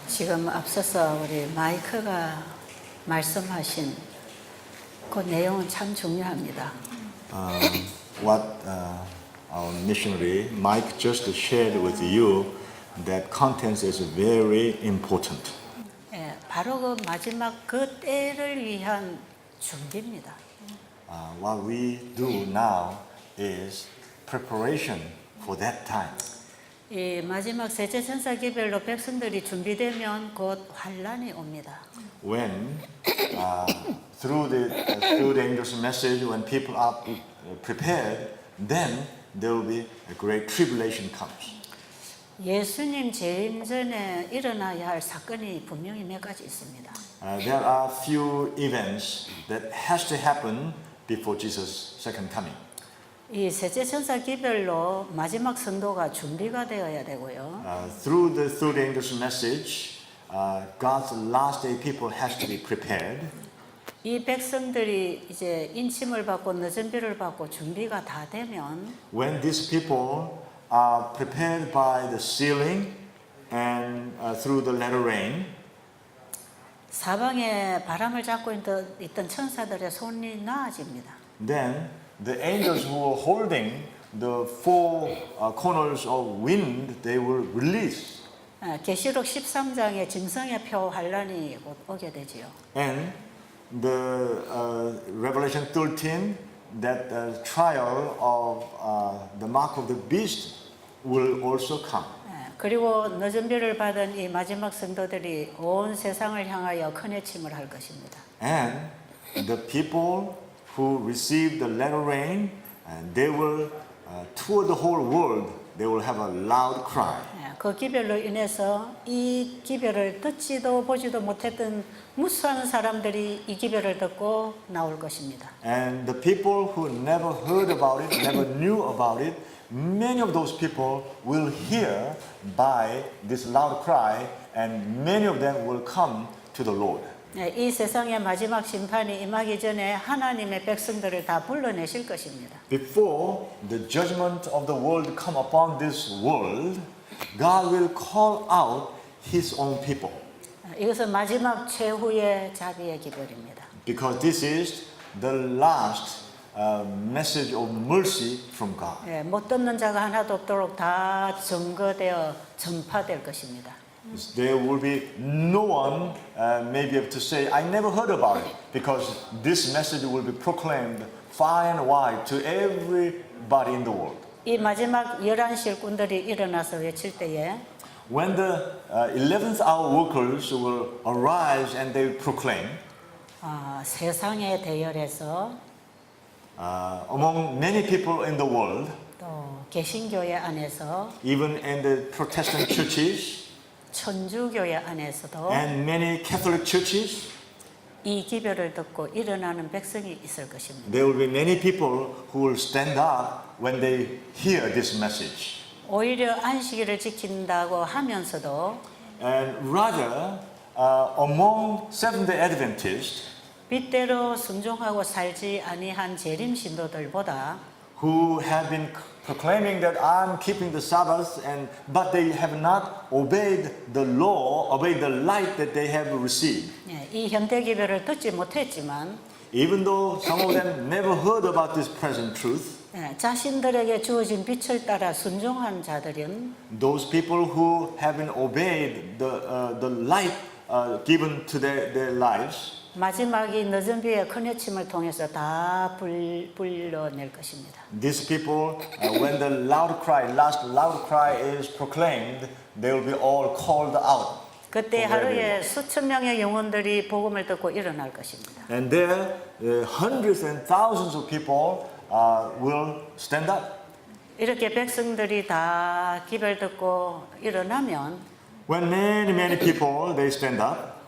지금 앞서서 우리 마이크가 말씀하신 그 내용은 참 중요합니다. What our missionary Mike just shared with you, that content is very important. 예, 바로 그 마지막 그 때를 위한 준비입니다. What we do now is preparation for that time. 이 마지막 셋째 천사 기별로 백성들이 준비되면 곧 환란이 옵니다. When through the angel's message, when people are prepared, then there will be a great tribulation comes. 예수님 재림 전에 일어나야 할 사건이 분명히 몇 가지 있습니다. There are few events that has to happen before Jesus' second coming. 이 셋째 천사 기별로 마지막 성도가 준비가 되어야 되고요. Through the angel's message, God's last day people has to be prepared. 이 백성들이 이제 인침을 받고 늦은 비를 받고 준비가 다 되면 When these people are prepared by the sealing and through the latter rain, 사방에 바람을 잡고 있던 천사들의 손이 나아집니다. then the angels who are holding the four corners of wind, they will release. 계시록 13장의 짐승의 표 환란이 곧 오게 되지요. And the Revelation 13, that trial of the mark of the beast will also come. 그리고 늦은 비를 받은 이 마지막 성도들이 온 세상을 향하여 큰 외침을 할 것입니다. And the people who receive the latter rain, and they will tour the whole world. They will have a loud cry. 그 기별로 인해서 이 기별을 듣지도 보지도 못했던 무수한 사람들이 이 기별을 듣고 나올 것입니다. And the people who never heard about it, never knew about it, many of those people will hear by this loud cry, and many of them will come to the Lord. 이 세상의 마지막 심판이 임하기 전에 하나님의 백성들을 다 불러내실 것입니다. Before the judgment of the world come upon this world, God will call out His own people. 이것은 마지막 최후의 자비의 기별입니다. Because this is the last message of mercy from God. 못 듣는 자가 하나도 없도록 다 증거되어 전파될 것입니다. There will be no one may be able to say, I never heard about it, because this message will be proclaimed far and wide to everybody in the world. 이 마지막 11 일꾼들이 일어나서 외칠 때에 When the 11th hour workers will arise and they will proclaim, 세상의 대열에서 among many people in the world, 또 개신교회 안에서 even in the Protestant churches 천주교회 안에서도 and many Catholic churches, 이 기별을 듣고 일어나는 백성이 있을 것입니다. there will be many people who will stand up when they hear this message. 오히려 안식일을 지킨다고 하면서도 And rather, among Seventh-day Adventists 빛대로 순종하고 살지 아니한 재림 신도들보다 who have been proclaiming that I'm keeping the Sabbath, but they have not obeyed the law, obeyed the light that they have received. 이 현대 기별을 듣지 못했지만 Even though some of them never heard about this present truth, 자신들에게 주어진 빛을 따라 순종한 자들은 those people who have been obeyed the light given to their lives, 마지막이 늦은 비의 큰 외침을 통해서 다 불러낼 것입니다. these people, when the last loud cry is proclaimed, they will be all called out. 그때 하루에 수천 명의 영혼들이 복음을 듣고 일어날 것입니다. And there, hundreds and thousands of people will stand up. 이렇게 백성들이 다 기별 듣고 일어나면 When many people they stand up,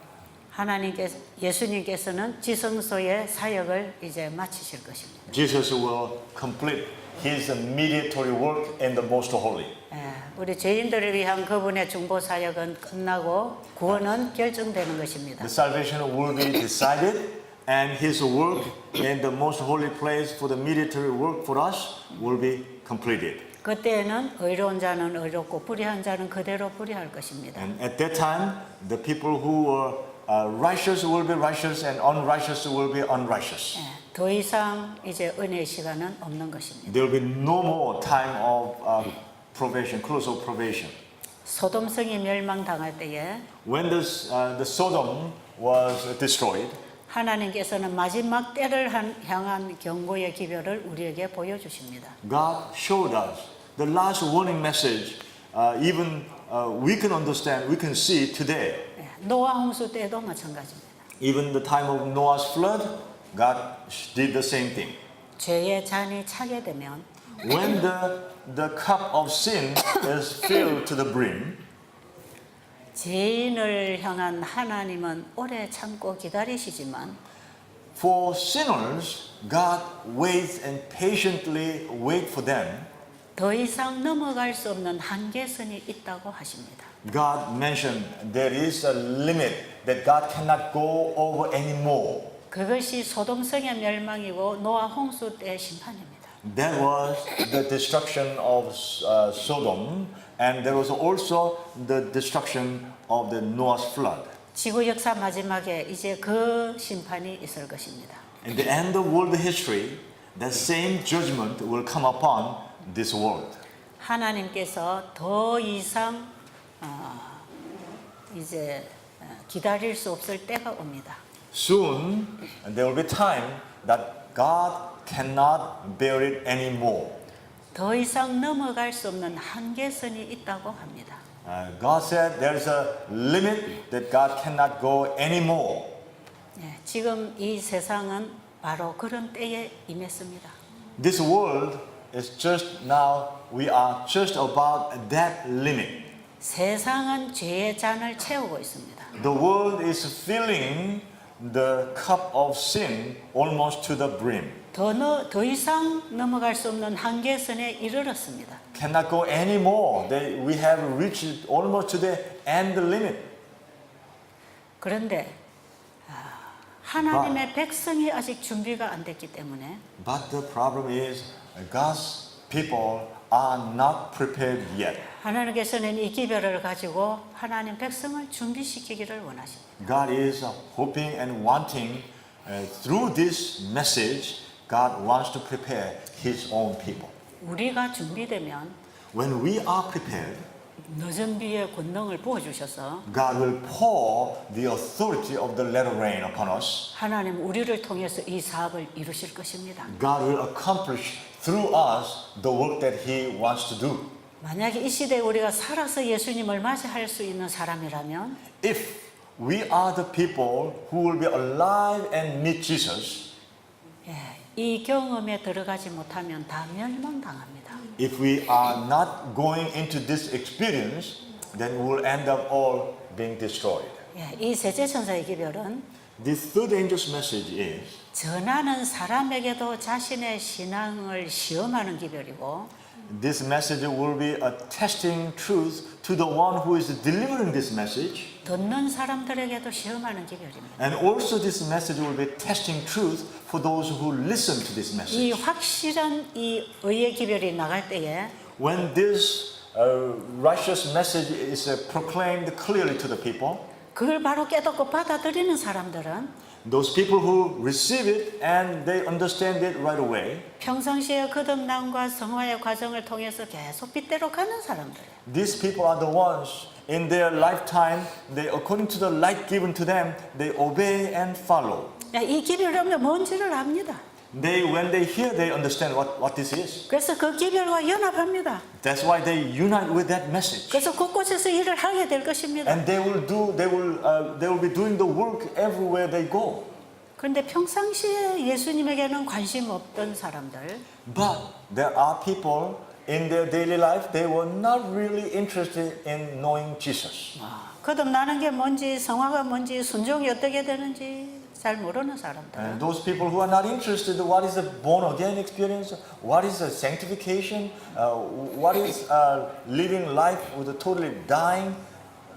예수님께서는 지성소의 사역을 이제 마치실 것입니다. Jesus will complete His mediatory work in the most holy. 우리 죄인들을 위한 그분의 중보 사역은 끝나고 구원은 결정되는 것입니다. The salvation will be decided, and His work in the most holy place for the mediatory work for us will be completed. 그때는 의로운 자는 의롭고 불의한 자는 그대로 불의할 것입니다. And at that time, the people who were righteous will be righteous and unrighteous will be unrighteous. 예, 더 이상 이제 은혜의 시간은 없는 것입니다. There will be no more time of probation, close of probation. 소돔성이 멸망당할 때에 When the Sodom was destroyed, 하나님께서는 마지막 때를 향한 경고의 기별을 우리에게 보여주십니다. God showed us the last warning message. Even we can understand, we can see today. 예, 노아 홍수 때도 마찬가지입니다. Even the time of Noah's flood, God did the same thing. 죄의 잔이 차게 되면 When the cup of sin is filled to the brim, 죄인을 향한 하나님은 오래 참고 기다리시지만 for sinners, God waits and patiently wait for them. 더 이상 넘어갈 수 없는 한계선이 있다고 하십니다. God mentioned there is a limit that God cannot go over anymore. 그것이 소돔성의 멸망이고 노아 홍수 때의 심판입니다. That was the destruction of Sodom, and there was also the destruction of the Noah's flood. 지구 역사 마지막에 이제 그 심판이 있을 것입니다. In the end of world history, that same judgment will come upon this world. 하나님께서 더 이상 이제 기다릴 수 없을 때가 옵니다. Soon, there will be time that God cannot bear it anymore. 더 이상 넘어갈 수 없는 한계선이 있다고 합니다. God said there is a limit that God cannot go anymore. 예, 지금 이 세상은 바로 그런 때에 임했습니다. This world is just now, we are just about that limit. 세상은 죄의 잔을 채우고 있습니다. The world is filling the cup of sin almost to the brim. 더 이상 넘어갈 수 없는 한계선에 이르렀습니다. Cannot go anymore. We have reached almost to the end limit. 그런데 하나님의 백성이 아직 준비가 안 됐기 때문에 But the problem is God's people are not prepared yet. 하나님께서는 이 기별을 가지고 하나님 백성을 준비시키기를 원하십니다. God is hoping and wanting through this message, God wants to prepare His own people. 우리가 준비되면 When we are prepared, 늦은 비의 권능을 부어주셔서 God will pour the authority of the latter rain upon us. 하나님 우리를 통해서 이 사업을 이루실 것입니다. God will accomplish through us the work that He wants to do. 만약에 이 시대에 우리가 살아서 예수님을 맞이할 수 있는 사람이라면 If we are the people who will be alive and meet Jesus, 이 경험에 들어가지 못하면 다 멸망당합니다. if we are not going into this experience, then we will end up all being destroyed. 이 셋째 천사의 기별은 This third angel's message is 전하는 사람에게도 자신의 신앙을 시험하는 기별이고 this message will be a testing truth to the one who is delivering this message. 듣는 사람들에게도 시험하는 기별입니다. And also this message will be testing truth for those who listen to this 이 message. 확실한 이 의의 기별이 나갈 때에 When this righteous message is proclaimed clearly to the people, 그걸 바로 깨닫고 받아들이는 사람들은 those people who receive it and they understand it right away, 평상시에 거듭남과 성화의 과정을 통해서 계속 빛대로 가는 사람들. these people are the ones in their lifetime, they according to the light given to them, they obey and follow. 이 기별하면 뭔지를 압니다. When they hear, they understand what this is. 그래서 그 기별과 연합합니다. That's why they unite with that message. 그래서 곳곳에서 일을 하게 될 것입니다. And they will be doing the work everywhere they go. 그런데 평상시에 예수님에게는 관심 없던 사람들, But there are people in their daily life, they were not really interested in knowing Jesus. 거듭나는 게 뭔지, 성화가 뭔지, 순종이 어떻게 되는지 잘 모르는 사람들. And those people who are not interested in what is a born again experience, what is a sanctification, what is living life with a totally dying,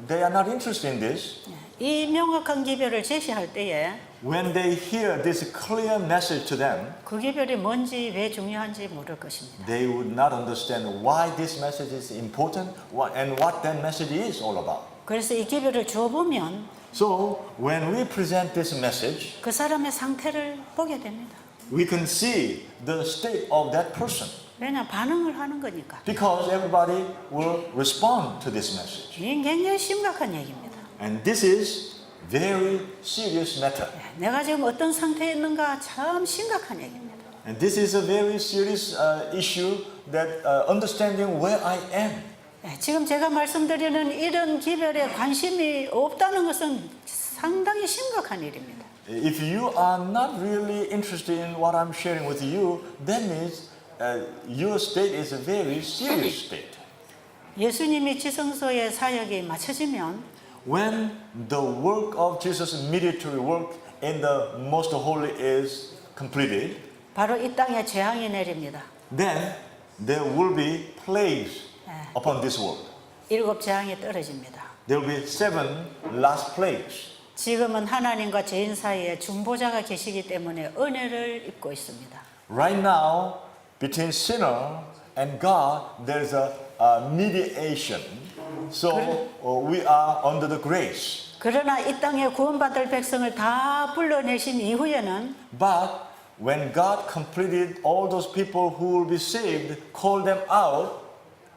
they are not interested in this. 이 명확한 기별을 제시할 때에 when they hear this clear message to them, 그 기별이 뭔지 왜 중요한지 모를 것입니다. they would not understand why this message is important and what that message is all about. 그래서 이 기별을 주어보면 So when we present this message, 그 사람의 상태를 보게 됩니다. we can see the state of that person 왜냐 반응을 하는 거니까. because everybody will respond to this message. 이게 굉장히 심각한 얘기입니다. And this is very serious matter. 내가 지금 어떤 상태에 있는가 참 심각한 얘기입니다. And this is a very serious issue that understanding where I am. 지금 제가 말씀드리는 이런 기별에 관심이 없다는 것은 상당히 심각한 일입니다. If you are not really interested in what I'm sharing with you, that means your state is a very serious state. 예수님이 지성소의 사역이 마쳐지면 When the work of Jesus' mediatory work in the most holy is completed, 바로 이 땅에 재앙이 내립니다. then there will be plagues upon this world. 7 재앙이 떨어집니다. There will be 7 last plagues. 지금은 하나님과 죄인 사이에 중보자가 계시기 때문에 은혜를 입고 있습니다. Right now, between sinner and God, there's a mediation. So we are under the grace. 그러나 이 땅에 구원받을 백성을 다 불러내신 이후에는 But when God completed all those people who will be saved, called them out,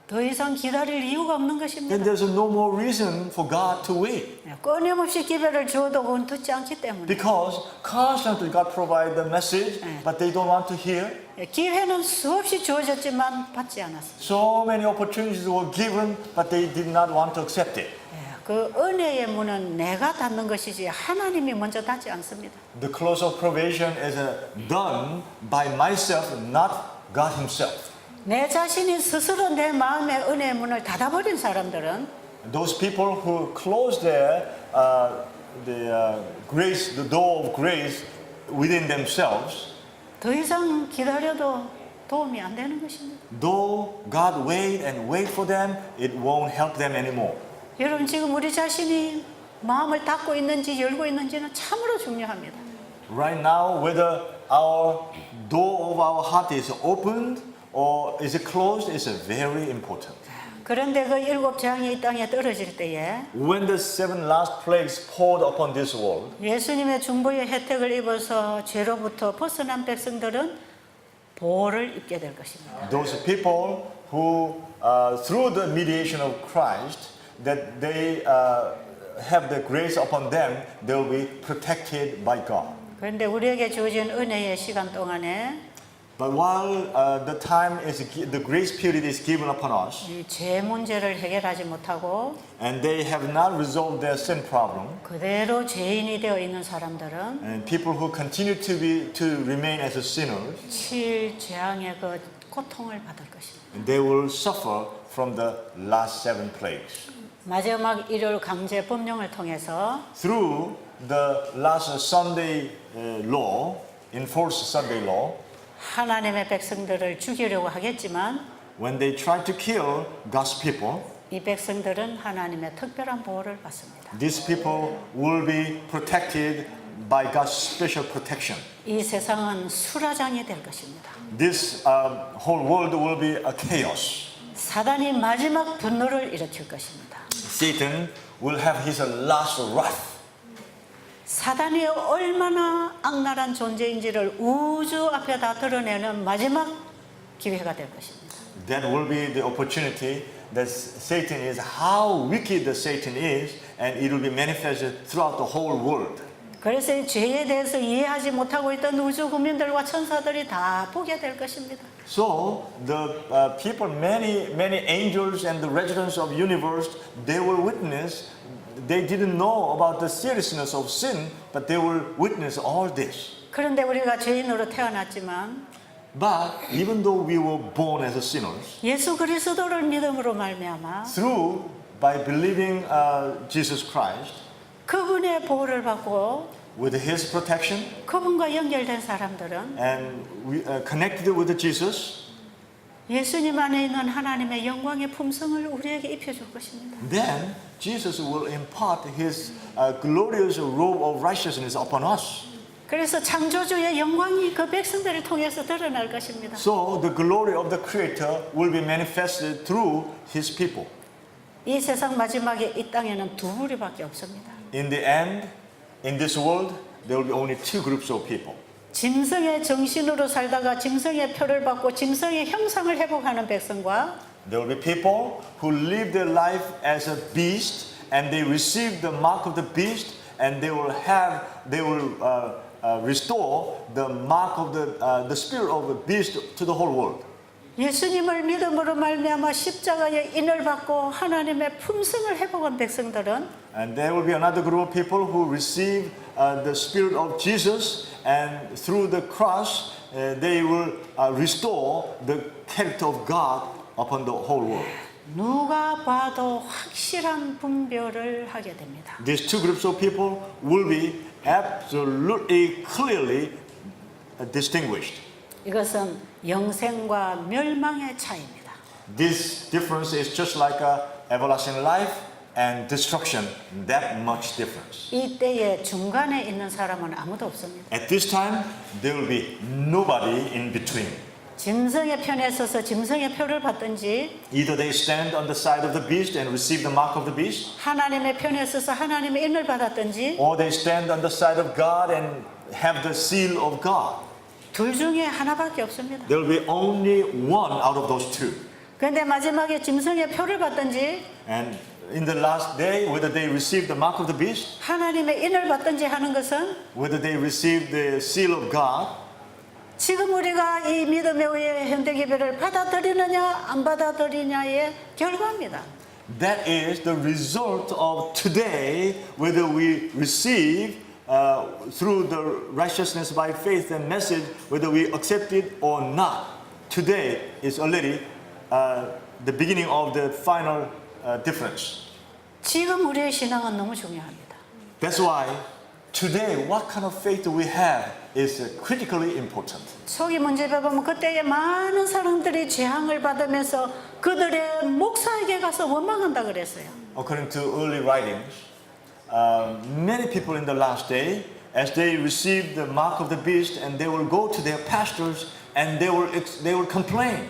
더 이상 기다릴 이유가 없는 then 것입니다. there's no more reason for God to wait. 끊임없이 기별을 주어도 그건 듣지 않기 때문에 Because constantly God provides the message, but they don't want to hear. 기회는 수없이 주어졌지만 받지 않았어요. So many opportunities were given, but they did not want to accept it. 그 은혜의 문은 내가 닫는 것이지 하나님이 먼저 닫지 않습니다. The close of probation is done by myself, not God Himself. 내 자신이 스스로 내 마음의 은혜의 문을 닫아버린 사람들은 Those people who close grace, the door of grace within themselves, 더 이상 기다려도 도움이 안 되는 것입니다. though God wait and wait for them, it won't help them anymore. 여러분 지금 우리 자신이 마음을 닫고 있는지 열고 있는지는 참으로 중요합니다. Right now, whether our door of our heart is opened or is it closed is very important. 그런데 그 7 재앙이 이 땅에 떨어질 때에 When the 7 last plagues poured upon this world, 예수님의 중보의 혜택을 입어서 죄로부터 벗어난 백성들은 보호를 입게 될 것입니다. those people who, through the mediation of Christ, that they have the grace upon them, they will be protected by God. 그런데 우리에게 주어진 은혜의 시간 동안에 But while the grace period is given upon us, 이 죄 문제를 해결하지 못하고 and they have not resolved their sin problem, 그대로 죄인이 되어 있는 사람들은 and people who continue to remain as sinners, 7 재앙의 그 고통을 받을 것입니다. they will suffer from the last 7 plagues. 마지막 일요일 강제 법령을 통해서 Through the last Sunday law, enforced Sunday law, 하나님의 백성들을 죽이려고 하겠지만 when they try to kill God's people, 이 백성들은 하나님의 특별한 보호를 받습니다. these people will be protected by God's special protection. 이 세상은 수라장이 될 것입니다. This whole world will be a chaos. 사단이 마지막 분노를 일으킬 것입니다. Satan will have his last wrath. 사단이 얼마나 악랄한 존재인지를 우주 앞에 다 드러내는 마지막 기회가 될 것입니다. That will be the opportunity that Satan is, how wicked the Satan is, and it will be manifested throughout the whole world. 그래서 이 죄에 대해서 이해하지 못하고 있던 우주 국민들과 천사들이 다 보게 될 것입니다. So the people, many angels and the residents of universe, they will witness. They didn't know about the seriousness of sin, but they will witness all this. 그런데 우리가 죄인으로 태어났지만 But even though we were born as sinners, 예수 그리스도를 믿음으로 말미암아 by believing Jesus Christ, 그분의 보호를 받고 with His protection, 그분과 연결된 사람들은 and we connected with Jesus, 예수님 안에 있는 하나님의 영광의 품성을 우리에게 입혀줄 것입니다. then Jesus will impart His glorious robe of righteousness upon us. 그래서 창조주의 영광이 그 백성들을 통해서 드러날 것입니다. So the glory of the Creator will be manifested through His people. 이 세상 마지막에 이 땅에는 두 무리밖에 없습니다. In the end, in this world, there will be only two groups of people. 짐승의 정신으로 살다가 짐승의 표를 받고 짐승의 형상을 회복하는 백성과 There will be people who live their life as a beast and they receive the mark of the beast and they will restore the mark of the spirit of the beast to the whole world. 예수님을 믿음으로 말미암아 십자가의 인을 받고 하나님의 품성을 회복한 백성들은 And there will be another group of people who receive the spirit of Jesus and through the cross they will restore the character of God upon the whole world. 누가 봐도 확실한 분별을 하게 됩니다. These two groups of people will be absolutely clearly distinguished. 이것은 영생과 멸망의 차이입니다. This difference is just like a everlasting life and destruction. That much difference. 이 때에 중간에 있는 사람은 아무도 없습니다. At this time, there will be nobody in between. 짐승의 편에 서서 짐승의 표를 받든지 Either they stand on the side of the beast and receive the mark of the beast, 하나님의 편에 서서 하나님의 인을 받았든지 or they stand on the side of God and have the seal of God. 둘 중에 하나밖에 없습니다. There will be only one out of those two. 그런데 마지막에 짐승의 표를 받든지 And in the last day, whether they receive the mark of the beast, 하나님의 인을 받든지 하는 것은 whether they receive the seal of God, 지금 우리가 이 믿음의 의의 현대기별을 받아들이느냐 안 받아들이냐의 결과입니다. that is the result of today, whether we receive through the righteousness by faith and message, whether we accept it or not. Today is already the beginning of the final difference. 지금 우리의 신앙은 너무 중요합니다. That's why today, what kind of faith we have is critically important. 초기 문제배 보면 그때에 많은 사람들이 재앙을 받으면서 그들의 목사에게 가서 원망한다 그랬어요. According to early writings, many people in the last day, as they receive the mark of the beast, and they will go to their pastors and they will complain.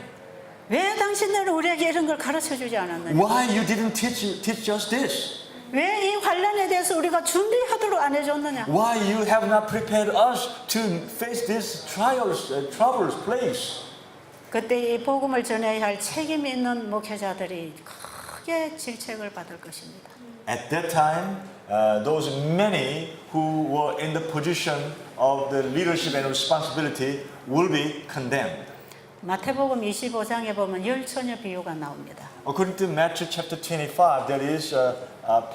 왜 당신들은 우리에게 이런 걸 가르쳐 주지 않았느냐? Why you didn't teach us this? 왜 이 환란에 대해서 우리가 준비하도록 안 해줬느냐? Why you have not prepared us to face these trials, troubles, plagues? 그때 이 복음을 전해야 할 책임이 있는 목회자들이 크게 질책을 받을 것입니다. At that time, those many who were in the position of the leadership and responsibility will be condemned. 마태복음 25장에 보면 열 처녀 비유가 나옵니다. According to Matthew chapter 25, there is a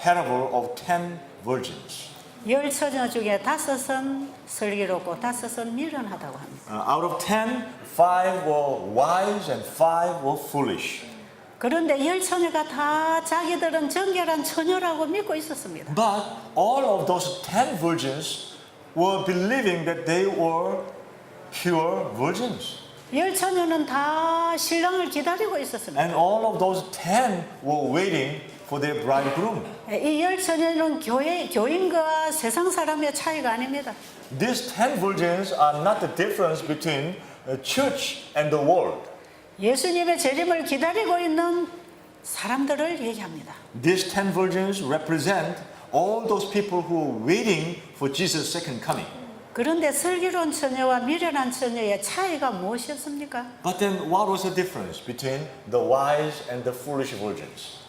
parable of 10 virgins. 열 처녀 중에 다섯은 슬기롭고 다섯은 미련하다고 합니다. Out of 10, 5 were wise and 5 were foolish. 그런데 열 처녀가 다 자기들은 정결한 처녀라고 믿고 있었습니다. But all of those 10 virgins were believing that they were pure virgins. 열 처녀는 다 신랑을 기다리고 있었습니다. And all of those 10 were waiting for their bridegroom. 이 열 처녀는 교인과 세상 사람의 차이가 아닙니다. These 10 virgins are not the difference between the church and the world. 예수님의 재림을 기다리고 있는 사람들을 얘기합니다. These 10 virgins represent all those people who are waiting for Jesus' second coming. 그런데 슬기로운 처녀와 미련한 처녀의 차이가 무엇이었습니까? But then what was the difference between the wise and the foolish virgins?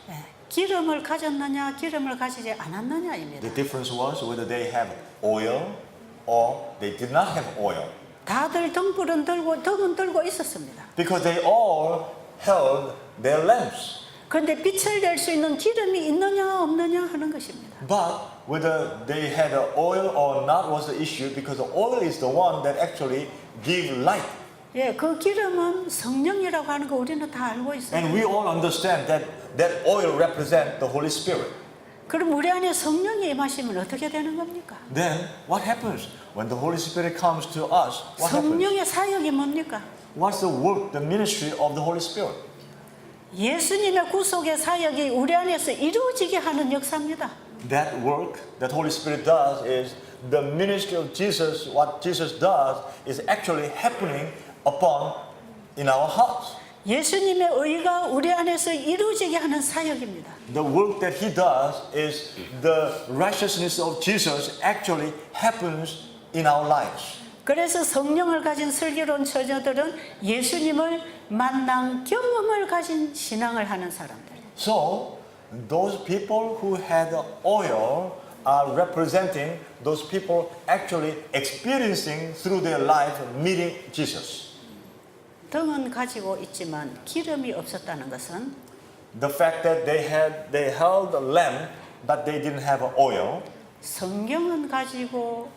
기름을 가졌느냐 기름을 가지지 않았느냐입니다. The difference was whether they have oil or they did not have oil. 다들 등불은 들고 덕은 들고 있었습니다. Because they all held their lamps. 그런데 빛을 낼 수 있는 기름이 있느냐 없느냐 하는 것입니다. But whether they had oil or not was the issue because the oil is the one that actually give light. 예, 그 기름은 성령이라고 하는 거 우리는 다 알고 있어요. And we all understand that that oil represents the Holy Spirit. 그럼 우리 안에 성령이 임하시면 어떻게 되는 겁니까? Then what happens when the Holy Spirit comes to us? What happens? 성령의 사역이 뭡니까? What's the work, the ministry of the Holy Spirit? 예수님의 구속의 사역이 우리 안에서 이루어지게 하는 역사입니다. that work that Holy Spirit does is the ministry of Jesus, what Jesus does is actually happening upon in our hearts. 예수님의 의가 우리 안에서 이루어지게 하는 사역입니다. The work that he does is the righteousness of Jesus actually happens in our lives. 그래서 성령을 가진 슬기로운 처녀들은 예수님을 만난 경험을 가진 신앙을 하는 사람들. So those people who had oil are representing those people actually experiencing through their life meeting Jesus. 등은 가지고 있지만 기름이 없었다는 것은 The fact that they held a lamp but they didn't have oil. 성경은 가지고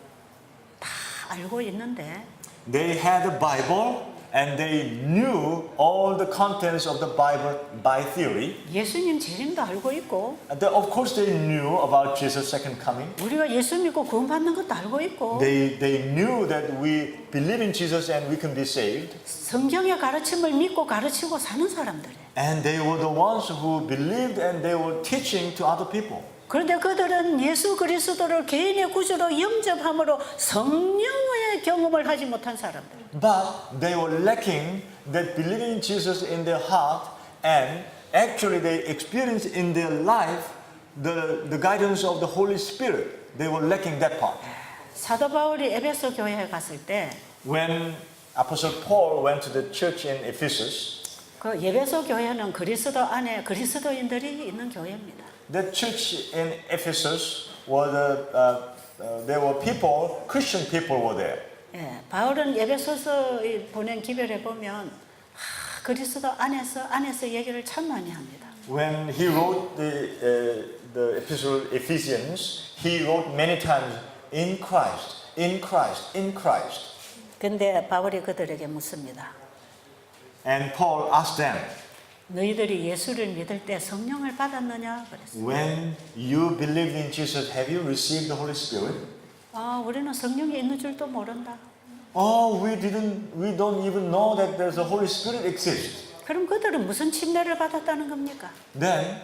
다 알고 있는데 They had a Bible and they knew all the contents of the Bible by theory. 예수님 재림도 알고 있고 Of course they knew about Jesus' second coming. 우리가 예수 믿고 구원받는 것도 알고 있고 They knew that we believe in Jesus and we can be saved. 성경의 가르침을 믿고 가르치고 사는 사람들이에요. And they were the ones who believed and they were teaching to other people. 그런데 그들은 예수 그리스도를 개인의 구주로 영접함으로 성령의 경험을 하지 못한 사람들. But they were lacking that believing in Jesus in their heart and actually they experienced in their life the guidance of the Holy Spirit. They were lacking that part. 사도 바울이 에베소 교회에 갔을 때 When Apostle Paul went to the church in Ephesus, 그 에베소 교회는 그리스도 안에 그리스도인들이 있는 교회입니다. the church in Ephesus was there were people, Christian people were there. 예, 바울은 에베소서 보낸 기별에 보면 그리스도 안에서 얘기를 참 많이 합니다. When he wrote the epistle Ephesians, he wrote many times in Christ, in Christ, in Christ. 근데 바울이 그들에게 묻습니다. And Paul asked them, 너희들이 예수를 믿을 때 성령을 받았느냐? 그랬어요. when you believed in Jesus, have you received the Holy Spirit? 아, 우리는 성령이 있는 줄도 모른다. Oh, we don't even know that there's a Holy Spirit exists. 그럼 그들은 무슨 침례를 받았다는 겁니까? Then,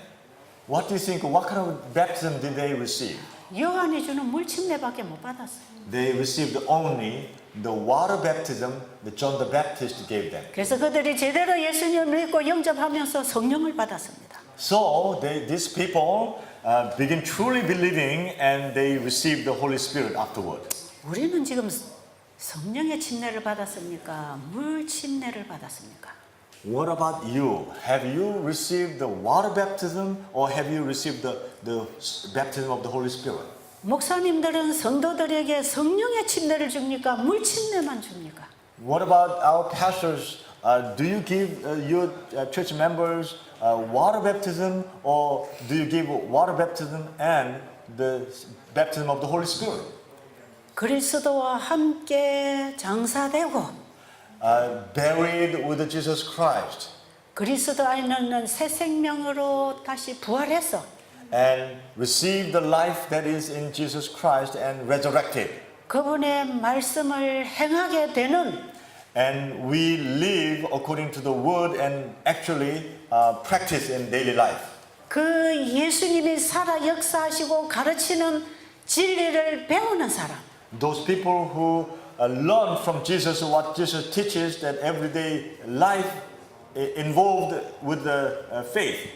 what do you think? What kind of baptism did they receive? 요한이 주는 물 침례밖에 못 받았어요. They received only the water baptism that John the Baptist gave them. 그래서 그들이 제대로 예수님을 믿고 영접하면서 성령을 받았습니다. So these people begin truly believing and they received the Holy Spirit afterward. 우리는 지금 성령의 침례를 받았습니까? 물 침례를 받았습니까? What about you? Have you received the water baptism or have you received the baptism of the Holy Spirit? 목사님들은 성도들에게 성령의 침례를 줍니까? 물 침례만 줍니까? What about our pastors? Do you give your church members water baptism or do you give water baptism and the baptism of the Holy Spirit? 그리스도와 함께 장사되고 Buried with Jesus Christ 그리스도 안에는 새 생명으로 다시 부활해서 and receive the life that is in Jesus Christ and resurrected. 그분의 말씀을 행하게 되는 And we live according to the word and actually practice in daily life. 그 예수님이 살아 역사하시고 가르치는 진리를 배우는 사람. Those people who learn from Jesus what Jesus teaches, that everyday life involved with the faith.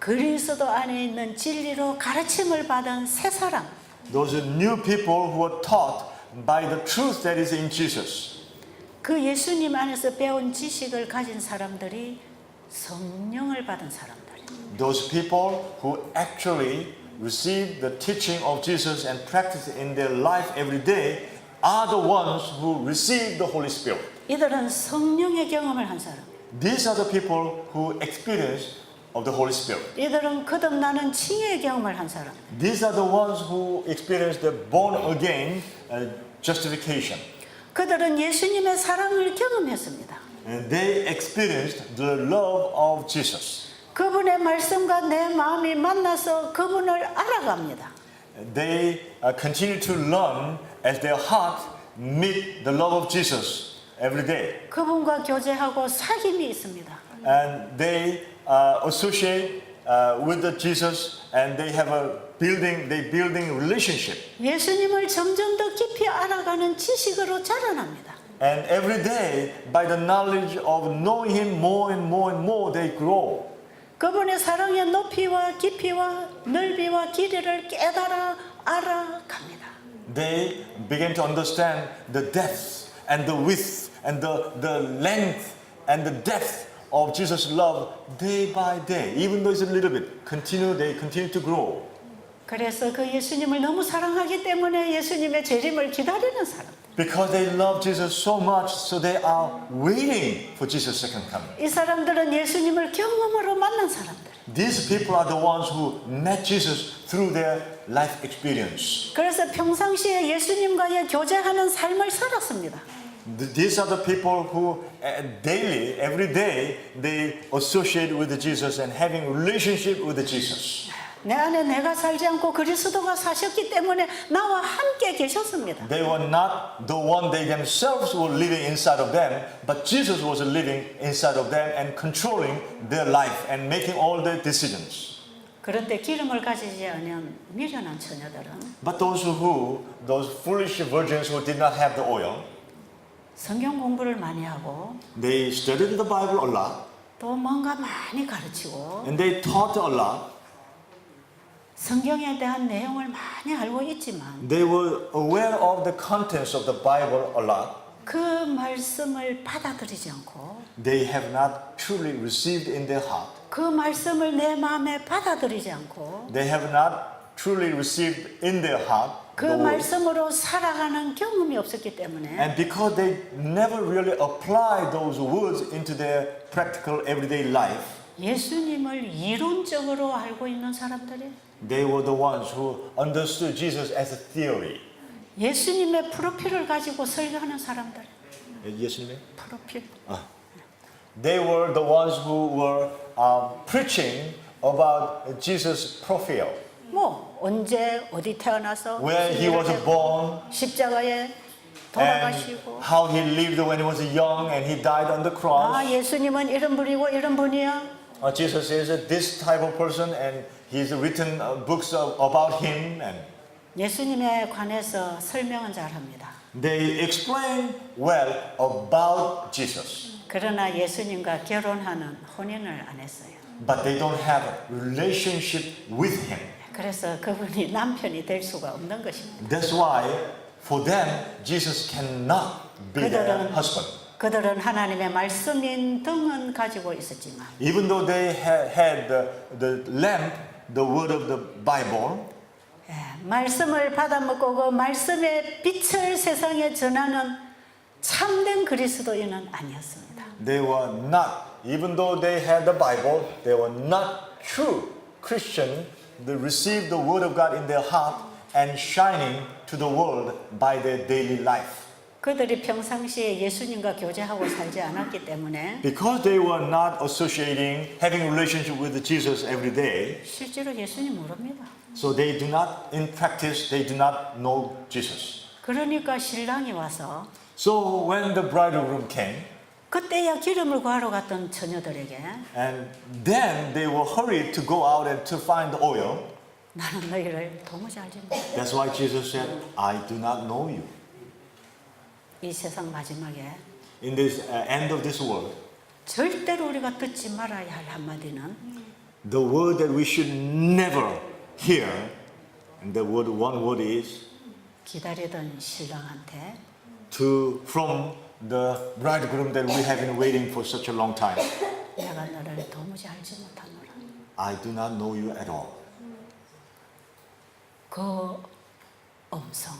그리스도 안에 있는 진리로 가르침을 받은 새 사람. Those are new people who are taught by the truth that is in Jesus. 그 예수님 안에서 배운 지식을 가진 사람들이 성령을 받은 사람들. Those people who actually receive the teaching of Jesus and practice in their life every day are the ones who receive the Holy Spirit. 이들은 성령의 경험을 한 사람. These are the people who experience of the Holy Spirit. 이들은 거듭나는 칭의의 경험을 한 사람. These are the ones who experience the born again justification. 그들은 예수님의 사랑을 경험했습니다. And they experienced the love of Jesus. 그분의 말씀과 내 마음이 만나서 그분을 알아갑니다. They continue to learn as their heart meet the love of Jesus every day. 그분과 교제하고 사귐이 있습니다. And they associate with the Jesus, and they have a building relationship. 예수님을 점점 더 깊이 알아가는 지식으로 자라납니다. And every day, by the knowledge of knowing Him more and more and more, they grow. 그분의 사랑의 높이와 깊이와 넓이와 길이를 깨달아 알아갑니다. They begin to understand the depth and the width and the length and the depth of Jesus' love day by day. Even though it's a little bit, they continue to grow. 그래서 그 예수님을 너무 사랑하기 때문에 예수님의 재림을 기다리는 사람. Because they love Jesus so much, so they are waiting for Jesus' second coming. 이 사람들은 예수님을 경험으로 만난 사람들. These people are the ones who met Jesus through their life experience. 그래서 평상시에 예수님과의 교제하는 삶을 살았습니다. These are the people who daily, every day, they associate with Jesus and having relationship with Jesus. 내 안에 내가 살지 않고 그리스도가 사셨기 때문에 나와 함께 계셨습니다. They were not the one they themselves were living inside of them, but Jesus was living inside of them and controlling their life and making all their decisions. 그런데 기름을 가지지 않은 미련한 처녀들은 But those foolish virgins who did not have the oil, 성경 공부를 많이 하고 they studied the Bible a lot 또 뭔가 많이 가르치고 and they taught a lot. 성경에 대한 내용을 많이 알고 있지만 They were aware of the contents of the Bible a lot. 그 말씀을 받아들이지 않고 They have not truly received in their heart. 그 말씀을 내 마음에 받아들이지 않고 They have not truly received in their heart 그 the word. 말씀으로 살아가는 경험이 없었기 때문에 And because they never really apply those words into their practical everyday life, 예수님을 이론적으로 알고 있는 사람들이 they were the ones who understood Jesus as a theory. 예수님의 프로필을 가지고 설교하는 사람들 예수님의? 프로필 They were the ones who were preaching about Jesus' profile, 뭐 언제 어디 태어나서 where he was born, 십자가에 and 돌아가시고 how he lived when he was young and he died on the 아 cross. 예수님은 이런 분이고 이런 분이야 Jesus is this type of person and he's written books about him, and 예수님에 관해서 설명은 잘합니다. they explain well about Jesus. 그러나 예수님과 결혼하는 혼인을 안 했어요. But they don't have a relationship with him. 그래서 그분이 남편이 될 수가 없는 것입니다. That's why for them Jesus cannot be their 그들은 husband. 그들은 하나님의 말씀인 등은 가지고 있었지만 Even though they had the lamp, the word of the Bible, 말씀을 받아먹고 그 말씀의 빛을 세상에 전하는 참된 그리스도인은 아니었습니다. they were not, even though they had the Bible, they were not true Christian. They received the word of God in their heart and shining to the world by their daily life. 그들이 평상시에 예수님과 교제하고 살지 않았기 때문에 Because they were not associating, having relationship with Jesus every day, 실제로 예수님 모릅니다. so they do not, in practice, they do not know Jesus. 그러니까 신랑이 와서 So when the bridegroom came, 그때야 기름을 구하러 갔던 처녀들에게 and then they were hurried to go out and to find the oil. 나는 너희를 도무지 알지 못해. That's why Jesus said, I do not know you. 이 세상 마지막에 In this end of this world, 절대로 우리가 듣지 말아야 할 한마디는 the word that we should never hear, and the word, one word is 기다리던 신랑한테 from the bridegroom that we have been waiting for such a long time. 내가 너를 도무지 알지 못하노라. I do not know you at all. 그 음성,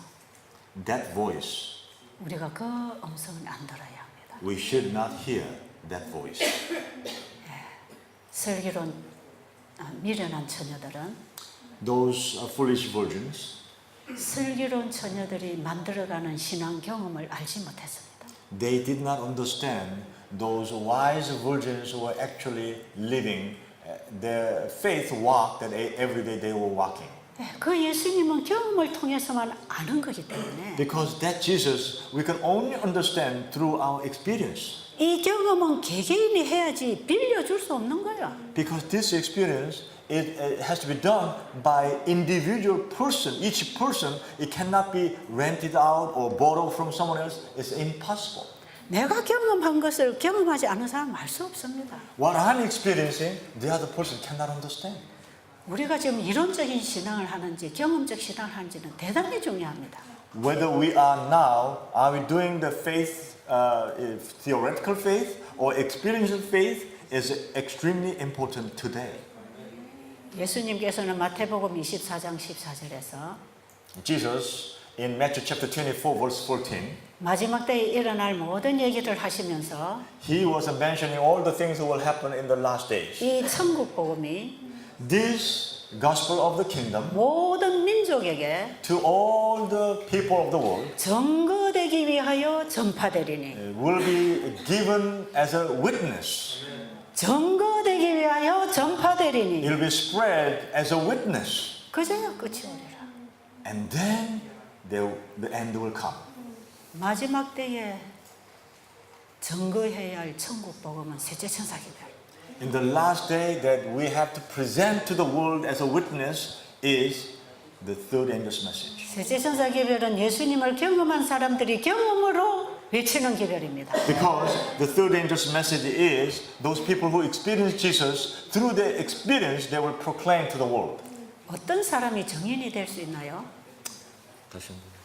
That voice, 우리가 그 음성을 안 들어야 합니다. we should not hear that voice. 슬기로운 미련한 처녀들은 Those foolish virgins, 슬기로운 처녀들이 만들어가는 신앙 경험을 알지 못했습니다. they did not understand those wise virgins who were actually living their faith walk that every day they were walking. 그 예수님은 경험을 통해서만 아는 거기 때문에 Because that Jesus we can only understand through our experience. 이 경험은 개개인이 해야지 빌려줄 수 없는 거야. Because this experience it has to be done by individual person. Each person, it cannot be rented out or borrowed from someone else. It's impossible. 내가 경험한 것을 경험하지 않은 사람은 알 수 없습니다. What I'm experiencing, the other person cannot understand. 우리가 지금 이론적인 신앙을 하는지 경험적 신앙을 하는지는 대단히 중요합니다. Whether we are now, are we doing the faith, theoretical faith or experiential faith is extremely important today. 예수님께서는 마태복음 24장 14절에서 Jesus, in Matthew chapter 24, verse 14, 마지막 때에 일어날 모든 얘기를 하시면서 he was mentioning all the things that will happen in the last days. 이 천국 복음이 This gospel of the kingdom 모든 민족에게 to all the people of the world 증거되기 위하여 전파되리니 will be given as a witness. 증거되기 위하여 전파되리니 It will be spread as a witness. 그제야 끝이 오리라. And then the end will come. 마지막 때에 증거해야 할 천국 복음은 셋째 천사기별. In the last day that we have to present to the world as a witness is the third angel's message. 셋째 천사 기별은 예수님을 경험한 사람들이 경험으로 외치는 기별입니다. Because the third angel's message is those people who experience Jesus, through their experience, they will proclaim to the world. 어떤 사람이 증인이 될 수 있나요?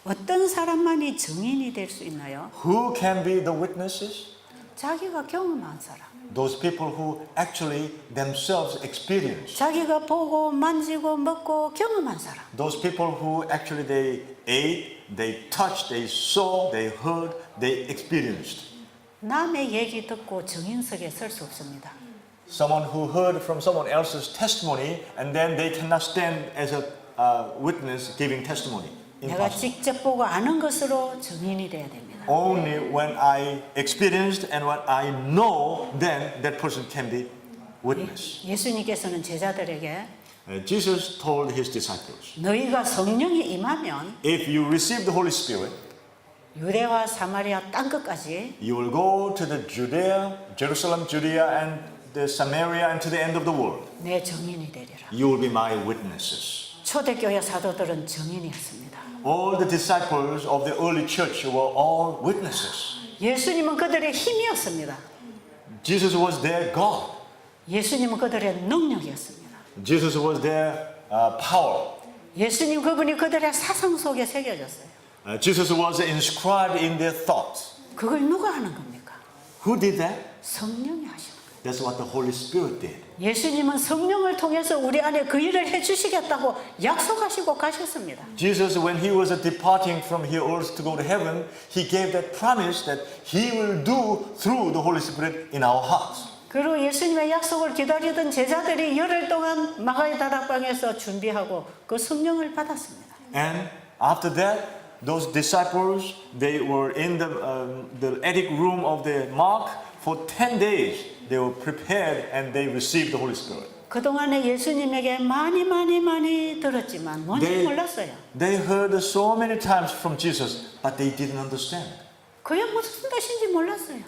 어떤 사람만이 증인이 될 수 있나요? Who can be the witnesses? 자기가 경험한 사람. Those people who actually themselves experience. 자기가 보고 만지고 먹고 경험한 사람. Those people who actually they ate, they touched, they saw, they heard, they experienced. 남의 얘기 듣고 증인석에 설 수 없습니다. Someone who heard from someone else's testimony and then they cannot stand as a witness giving testimony. 내가 Impossible. 직접 보고 아는 것으로 증인이 돼야 됩니다. Only when I experienced and when I know, then that person can be witness. 예수님께서는 제자들에게 Jesus told his disciples, 너희가 성령이 임하면 if you receive the Holy Spirit, 유대와 사마리아 땅끝까지 you will go to the Judea, Jerusalem, Judea, and the Samaria, and to the end of the world. 내 증인이 되리라. You will be my witnesses. 초대교회 사도들은 증인이었습니다. All the disciples of the early church were all witnesses. 예수님은 그들의 힘이었습니다. Jesus was their God. 예수님은 그들의 능력이었습니다. Jesus was their power. 예수님 그분이 그들의 사상 속에 새겨졌어요. Jesus was inscribed in their thoughts. 그걸 누가 하는 겁니까? Who did that? 성령이 하시는 거예요. That's what the Holy Spirit did. 예수님은 성령을 통해서 우리 안에 그 일을 해주시겠다고 약속하시고 가셨습니다. Jesus, when he was departing from here earth to go to heaven, he gave that promise that he will do through the Holy Spirit in our hearts. 그리고 예수님의 약속을 기다리던 제자들이 열흘 동안 마가의 다락방에서 준비하고 그 성령을 받았습니다. And after that, those disciples, they were in the attic room of the Mark for 10 days. They were prepared and they received the Holy Spirit. 그동안에 예수님에게 많이 들었지만 뭔지 몰랐어요. They heard so many times from Jesus, but they didn't understand. 그게 무슨 뜻인지 몰랐어요.